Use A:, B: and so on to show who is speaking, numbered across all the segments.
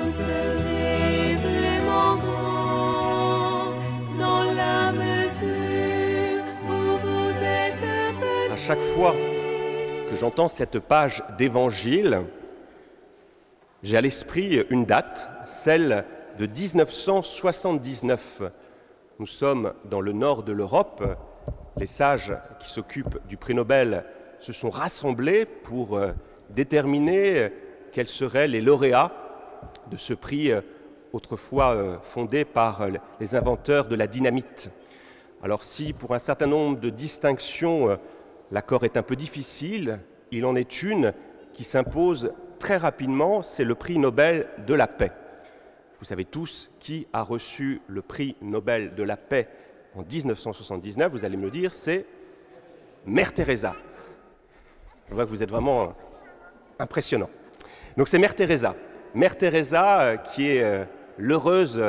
A: vous serez vraiment grand dans la mesure où vous êtes petit.
B: À chaque fois que j'entends cette page d'évangile, j'ai à l'esprit une date, celle de 1979. Nous sommes dans le nord de l'Europe. Les sages qui s'occupent du prix Nobel se sont rassemblés pour déterminer quels seraient les lauréats de ce prix autrefois fondé par les inventeurs de la dynamite. Alors si pour un certain nombre de distinctions, l'accord est un peu difficile, il en est une qui s'impose très rapidement, c'est le prix Nobel de la paix. Vous savez tous qui a reçu le prix Nobel de la paix en 1979, vous allez me le dire, c'est Mère Teresa. Je vois que vous êtes vraiment impressionnant. Donc c'est Mère Teresa. Mère Teresa qui est l'heureuse,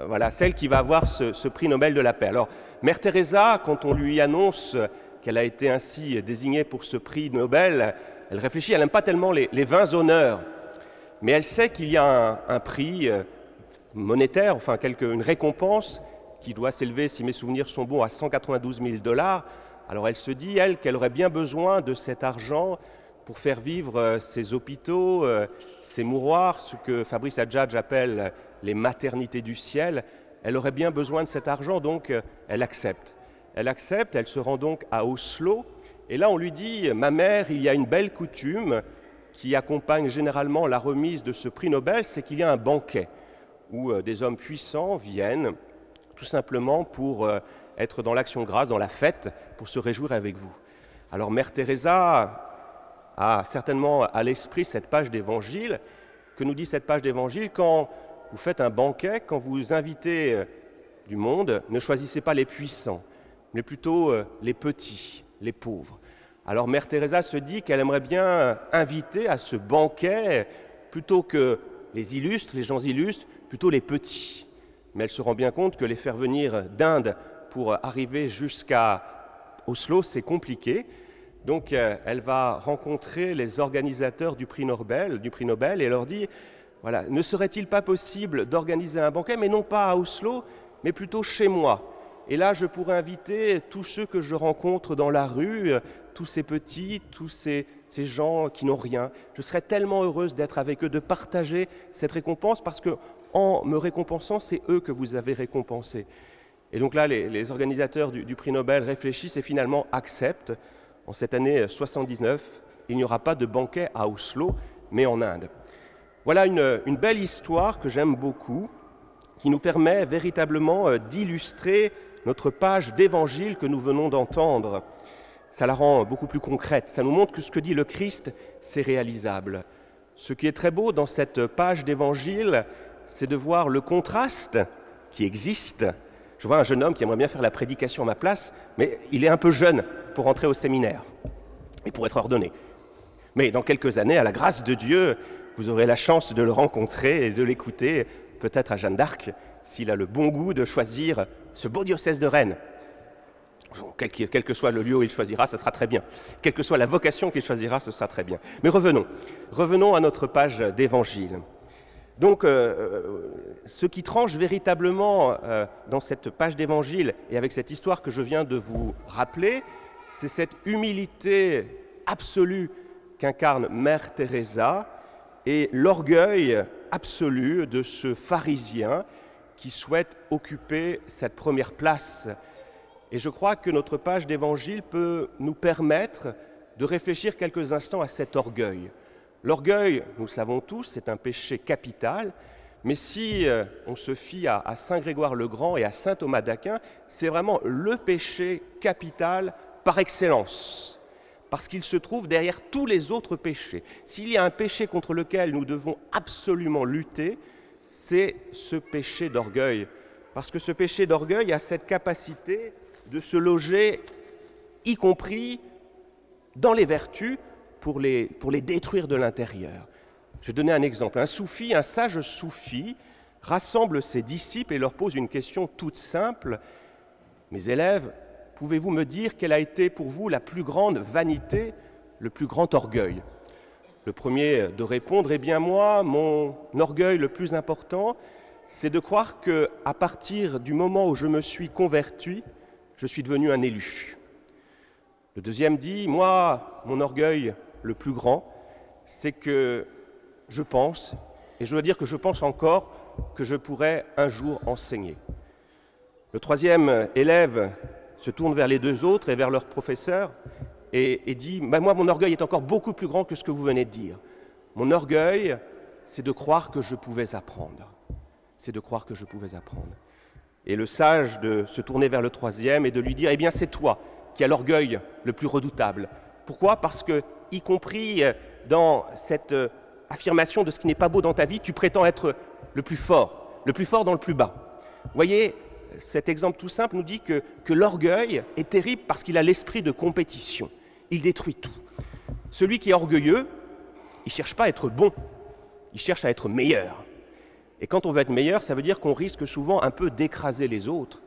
B: voilà, celle qui va avoir ce prix Nobel de la paix. Alors Mère Teresa, quand on lui annonce qu'elle a été ainsi désignée pour ce prix Nobel, elle réfléchit, elle n'aime pas tellement les vains honneurs, mais elle sait qu'il y a un prix monétaire, enfin une récompense qui doit s'élever, si mes souvenirs sont bons, à 192 000 $. Alors elle se dit, elle, qu'elle aurait bien besoin de cet argent pour faire vivre ses hôpitaux, ses mouroirs, ce que Fabrice Adjadj appelle les maternités du ciel. Elle aurait bien besoin de cet argent, donc elle accepte. Elle accepte, elle se rend donc à Oslo, et là on lui dit, ma mère, il y a une belle coutume qui accompagne généralement la remise de ce prix Nobel, c'est qu'il y a un banquet où des hommes puissants viennent tout simplement pour être dans l'action de grâce, dans la fête, pour se réjouir avec vous. Alors Mère Teresa a certainement à l'esprit cette page d'évangile. Que nous dit cette page d'évangile? Quand vous faites un banquet, quand vous invitez du monde, ne choisissez pas les puissants, mais plutôt les petits, les pauvres. Alors Mère Teresa se dit qu'elle aimerait bien inviter à ce banquet, plutôt que les illustres, les gens illustres, plutôt les petits. Mais elle se rend bien compte que les faire venir d'Inde pour arriver jusqu'à Oslo, c'est compliqué. Donc elle va rencontrer les organisateurs du prix Nobel et leur dit, voilà, ne serait-il pas possible d'organiser un banquet, mais non pas à Oslo, mais plutôt chez moi. Et là, je pourrais inviter tous ceux que je rencontre dans la rue, tous ces petits, tous ces gens qui n'ont rien. Je serais tellement heureuse d'être avec eux, de partager cette récompense, parce que en me récompensant, c'est eux que vous avez récompensés. Et donc là, les organisateurs du prix Nobel réfléchissent et finalement acceptent. En cette année 79, il n'y aura pas de banquet à Oslo, mais en Inde. Voilà une belle histoire que j'aime beaucoup, qui nous permet véritablement d'illustrer notre page d'évangile que nous venons d'entendre. Ça la rend beaucoup plus concrète. Ça nous montre que ce que dit le Christ, c'est réalisable. Ce qui est très beau dans cette page d'évangile, c'est de voir le contraste qui existe. Je vois un jeune homme qui aimerait bien faire la prédication à ma place, mais il est un peu jeune pour entrer au séminaire et pour être ordonné. Mais dans quelques années, à la grâce de Dieu, vous aurez la chance de le rencontrer et de l'écouter, peut-être à Jeanne d'Arc, s'il a le bon goût de choisir ce beau diocèse de Rennes. Quel que soit le lieu où il choisira, ce sera très bien. Quelle que soit la vocation qu'il choisira, ce sera très bien. Mais revenons à notre page d'évangile. Donc, ce qui tranche véritablement dans cette page d'évangile et avec cette histoire que je viens de vous rappeler, c'est cette humilité absolue qu'incarne Mère Teresa et l'orgueil absolu de ce pharisien qui souhaite occuper cette première place. Et je crois que notre page d'évangile peut nous permettre de réfléchir quelques instants à cet orgueil. L'orgueil, nous le savons tous, c'est un péché capital, mais si on se fie à saint Grégoire le Grand et à saint Thomas d'Aquin, c'est vraiment le péché capital par excellence, parce qu'il se trouve derrière tous les autres péchés. S'il y a un péché contre lequel nous devons absolument lutter, c'est ce péché d'orgueil, parce que ce péché d'orgueil a cette capacité de se loger, y compris dans les vertus, pour les détruire de l'intérieur. Je vais donner un exemple. Un sage soufi, rassemble ses disciples et leur pose une question toute simple. Mes élèves, pouvez-vous me dire quelle a été pour vous la plus grande vanité, le plus grand orgueil? Le premier de répondre, eh bien moi, mon orgueil le plus important, c'est de croire qu'à partir du moment où je me suis converti, je suis devenu un élu. Le deuxième dit, moi, mon orgueil le plus grand, c'est que je pense, et je dois dire que je pense encore, que je pourrais un jour enseigner. Le troisième élève se tourne vers les deux autres et vers leur professeur et dit, ben moi, mon orgueil est encore beaucoup plus grand que ce que vous venez de dire. Mon orgueil, c'est de croire que je pouvais apprendre. C'est de croire que je pouvais apprendre. Et le sage de se tourner vers le troisième et de lui dire, eh bien, c'est toi qui as l'orgueil le plus redoutable. Pourquoi ? Parce que, y compris dans cette affirmation de ce qui n'est pas beau dans ta vie, tu prétends être le plus fort dans le plus bas. Vous voyez, cet exemple tout simple nous dit que l'orgueil est terrible parce qu'il a l'esprit de compétition. Il détruit tout. Celui qui est orgueilleux, il ne cherche pas à être bon, il cherche à être meilleur. Et quand on veut être meilleur, ça veut dire qu'on risque souvent un peu d'écraser les autres.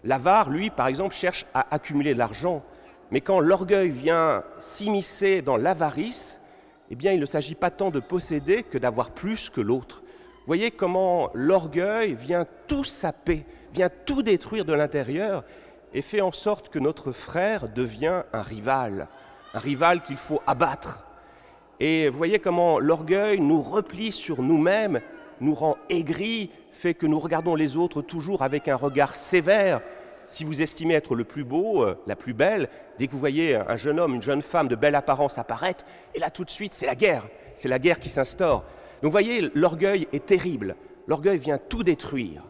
B: L'avare, lui, par exemple, cherche à accumuler de l'argent. Mais quand l'orgueil vient s'immiscer dans l'avarice, eh bien, il ne s'agit pas tant de posséder que d'avoir plus que l'autre. Vous voyez comment l'orgueil vient tout saper, vient tout détruire de l'intérieur et fait en sorte que notre frère devient un rival qu'il faut abattre. Et vous voyez comment l'orgueil nous replie sur nous-mêmes, nous rend aigris, fait que nous regardons les autres toujours avec un regard sévère. Si vous estimez être le plus beau, la plus belle, dès que vous voyez un jeune homme, une jeune femme de belle apparence apparaître, et là tout de suite c'est la guerre qui s'instaure. Donc vous voyez, l'orgueil est terrible, l'orgueil vient tout détruire.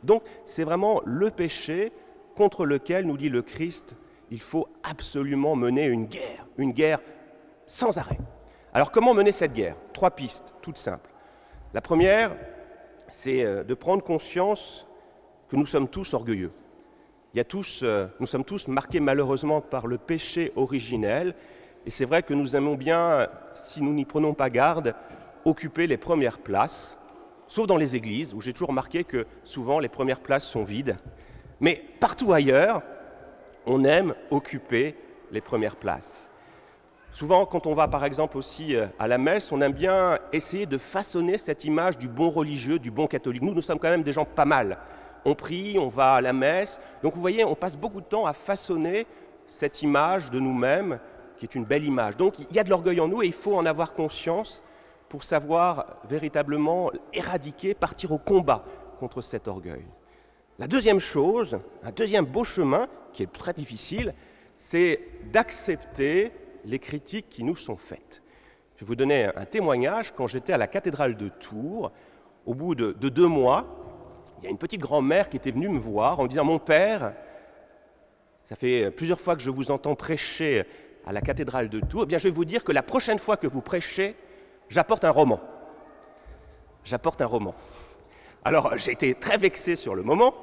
B: Donc c'est vraiment le péché contre lequel, nous dit le Christ, il faut absolument mener une guerre sans arrêt. Alors comment mener cette guerre ? 3 pistes, toutes simples. La première, c'est de prendre conscience que nous sommes tous orgueilleux. Nous sommes tous marqués malheureusement par le péché originel, et c'est vrai que nous aimons bien, si nous n'y prenons pas garde, occuper les premières places, sauf dans les églises, où j'ai toujours remarqué que souvent les premières places sont vides. Mais partout ailleurs, on aime occuper les premières places. Souvent, quand on va par exemple aussi à la messe, on aime bien essayer de façonner cette image du bon religieux, du bon catholique. Nous sommes quand même des gens pas mal. On prie, on va à la messe. Donc vous voyez, on passe beaucoup de temps à façonner cette image de nous-mêmes, qui est une belle image. Donc il y a de l'orgueil en nous et il faut en avoir conscience pour savoir véritablement éradiquer, partir au combat contre cet orgueil. La deuxième chose, un deuxième beau chemin, qui est très difficile, c'est d'accepter les critiques qui nous sont faites. Je vais vous donner un témoignage. Quand j'étais à la cathédrale de Tours, au bout de 2 mois, il y a une petite grand-mère qui était venue me voir en me disant « Mon père, ça fait plusieurs fois que je vous entends prêcher à la cathédrale de Tours, eh bien je vais vous dire que la prochaine fois que vous prêchez, j'apporte un roman. » J'apporte un roman. Alors j'ai été très vexé sur le moment,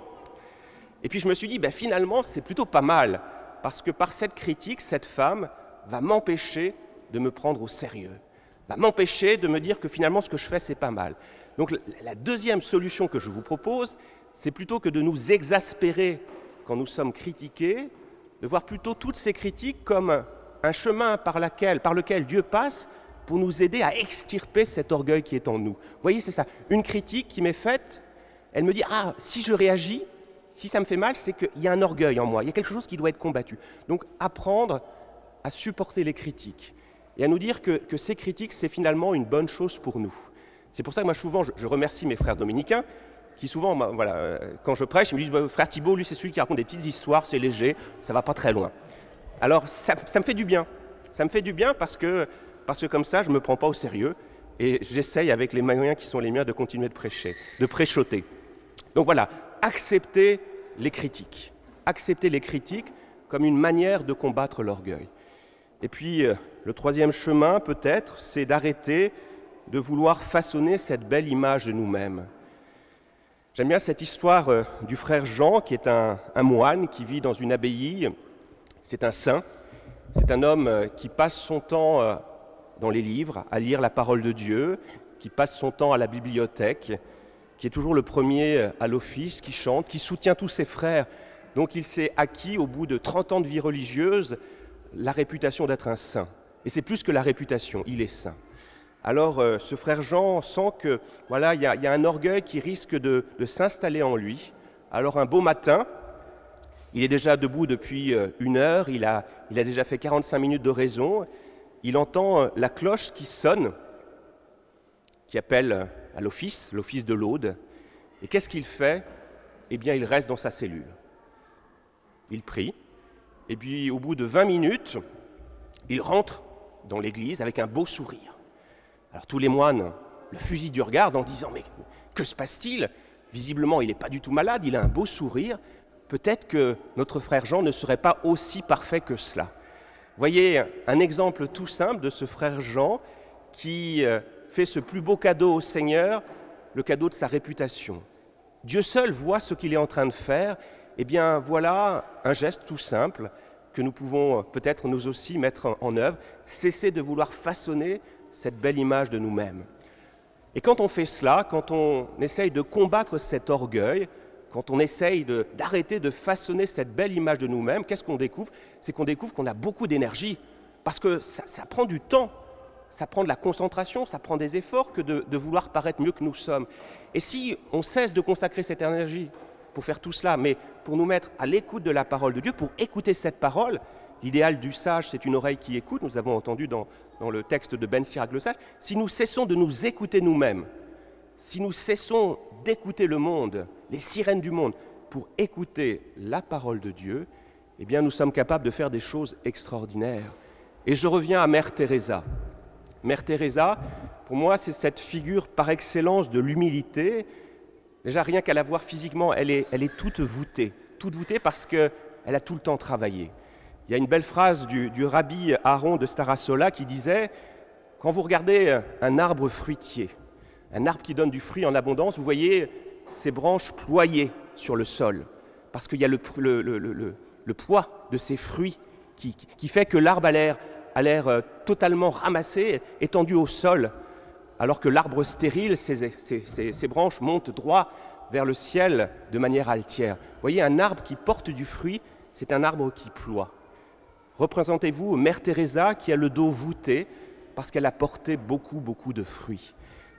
B: et puis je me suis dit, finalement c'est plutôt pas mal, parce que par cette critique, cette femme va m'empêcher de me prendre au sérieux, va m'empêcher de me dire que finalement ce que je fais c'est pas mal. Donc la deuxième solution que je vous propose, c'est plutôt que de nous exaspérer quand nous sommes critiqués, de voir plutôt toutes ces critiques comme un chemin par lequel Dieu passe pour nous aider à extirper cet orgueil qui est en nous. Vous voyez, c'est ça, une critique qui m'est faite, elle me dit « Ah, si je réagis, si ça me fait mal, c'est qu'il y a un orgueil en moi, il y a quelque chose qui doit être combattu. » Donc apprendre à supporter les critiques et à nous dire que ces critiques, c'est finalement une bonne chose pour nous. C'est pour ça que moi, souvent, je remercie mes frères dominicains qui souvent, quand je prêche, ils me disent « Frère Thibault, lui, c'est celui qui raconte des petites histoires, c'est léger, ça va pas très loin. » Alors, ça me fait du bien. Ça me fait du bien parce que comme ça, je ne me prends pas au sérieux et j'essaye, avec les moyens qui sont les miens, de continuer de prêcher, de préchoter. Donc voilà, accepter les critiques. Accepter les critiques comme une manière de combattre l'orgueil. Et puis, le troisième chemin, peut-être, c'est d'arrêter de vouloir façonner cette belle image de nous-mêmes. J'aime bien cette histoire du frère Jean, qui est un moine qui vit dans une abbaye. C'est un saint, c'est un homme qui passe son temps dans les livres, à lire la parole de Dieu, qui passe son temps à la bibliothèque, qui est toujours le premier à l'office, qui chante, qui soutient tous ses frères. Donc il s'est acquis, au bout de 30 ans de vie religieuse, la réputation d'être un saint. Et c'est plus que la réputation, il est saint. Alors ce frère Jean sent que voilà, il y a un orgueil qui risque de s'installer en lui. Alors un beau matin, il est déjà debout depuis 1 heure, il a déjà fait 45 minutes d'oraison, il entend la cloche qui sonne, qui appelle à l'office de l'Aude. Et qu'est-ce qu'il fait? Eh bien, il reste dans sa cellule. Il prie, et puis au bout de 20 minutes, il rentre dans l'église avec un beau sourire. Alors tous les moines le fusillent du regard en disant « Mais que se passe-t-il » Visiblement, il n'est pas du tout malade, il a un beau sourire. Peut-être que notre frère Jean ne serait pas aussi parfait que cela. Voyez un exemple tout simple de ce frère Jean qui fait ce plus beau cadeau au Seigneur, le cadeau de sa réputation. Dieu seul voit ce qu'il est en train de faire. Eh bien, voilà un geste tout simple que nous pouvons peut-être nous aussi mettre en œuvre, cesser de vouloir façonner cette belle image de nous-mêmes. Et quand on fait cela, quand on essaye de combattre cet orgueil, quand on essaye d'arrêter de façonner cette belle image de nous-mêmes, qu'est-ce qu'on découvre? C'est qu'on découvre qu'on a beaucoup d'énergie, parce que ça prend du temps, ça prend de la concentration, ça prend des efforts que de vouloir paraître mieux que nous sommes. Et si on cesse de consacrer cette énergie pour faire tout cela, mais pour nous mettre à l'écoute de la parole de Dieu, pour écouter cette parole, l'idéal du sage, c'est une oreille qui écoute, nous avons entendu dans le texte de Ben Sirac le sage, si nous cessons de nous écouter nous-mêmes, si nous cessons d'écouter le monde, les sirènes du monde, pour écouter la parole de Dieu, eh bien nous sommes capables de faire des choses extraordinaires. Et je reviens à Mère Teresa. Mère Teresa, pour moi, c'est cette figure par excellence de l'humilité. Déjà, rien qu'à la voir physiquement, elle est toute voûtée parce qu'elle a tout le temps travaillé. Il y a une belle phrase du rabbi Aaron de Starasola qui disait « Quand vous regardez un arbre fruitier, un arbre qui donne du fruit en abondance, vous voyez ses branches ployées sur le sol, parce qu'il y a le poids de ses fruits qui fait que l'arbre a l'air totalement ramassé, étendu au sol, alors que l'arbre stérile, ses branches montent droit vers le ciel de manière altière. Vous voyez, un arbre qui porte du fruit, c'est un arbre qui ploie. Représentez-vous Mère Teresa qui a le dos voûté parce qu'elle a porté beaucoup de fruits.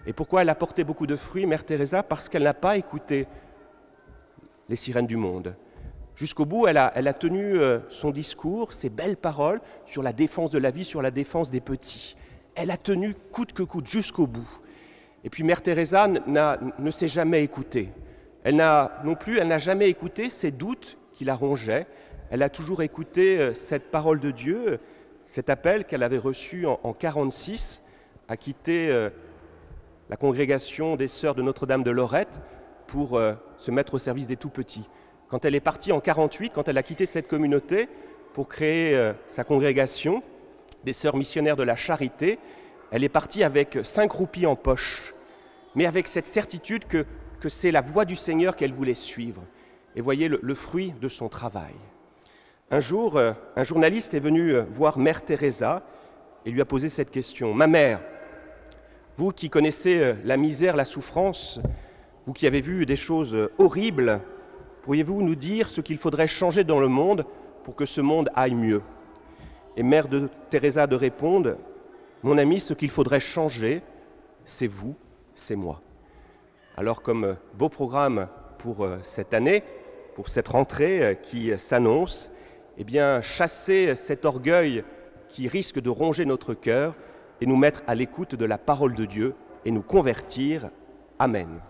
B: Et pourquoi elle a porté beaucoup de fruits, Mère Teresa? Parce qu'elle n'a pas écouté les sirènes du monde. Jusqu'au bout, elle a tenu son discours, ses belles paroles sur la défense de la vie, sur la défense des petits. Elle a tenu coûte que coûte jusqu'au bout. Et puis Mère Teresa ne s'est jamais écoutée. Elle n'a jamais écouté ces doutes qui la rongeaient. Elle a toujours écouté cette parole de Dieu, cet appel qu'elle avait reçu en 1946 à quitter la congrégation des Sœurs de Notre-Dame de Lorette pour se mettre au service des tout-petits. Quand elle est partie en 1948, quand elle a quitté cette communauté pour créer sa congrégation des Sœurs missionnaires de la Charité, elle est partie avec 5 roupies en poche, mais avec cette certitude que c'est la voie du Seigneur qu'elle voulait suivre. Et voyez le fruit de son travail. Un jour, un journaliste est venu voir Mère Teresa et lui a posé cette question. « Ma mère, vous qui connaissez la misère, la souffrance, vous qui avez vu des choses horribles, pourriez-vous nous dire ce qu'il faudrait changer dans le monde pour que ce monde aille mieux ?» Et Mère Teresa de répondre « Mon ami, ce qu'il faudrait changer, c'est vous, c'est moi. » Alors comme beau programme pour cette année, pour cette rentrée qui s'annonce, eh bien, chasser cet orgueil qui risque de ronger notre cœur et nous mettre à l'écoute de la parole de Dieu et nous convertir. Amen.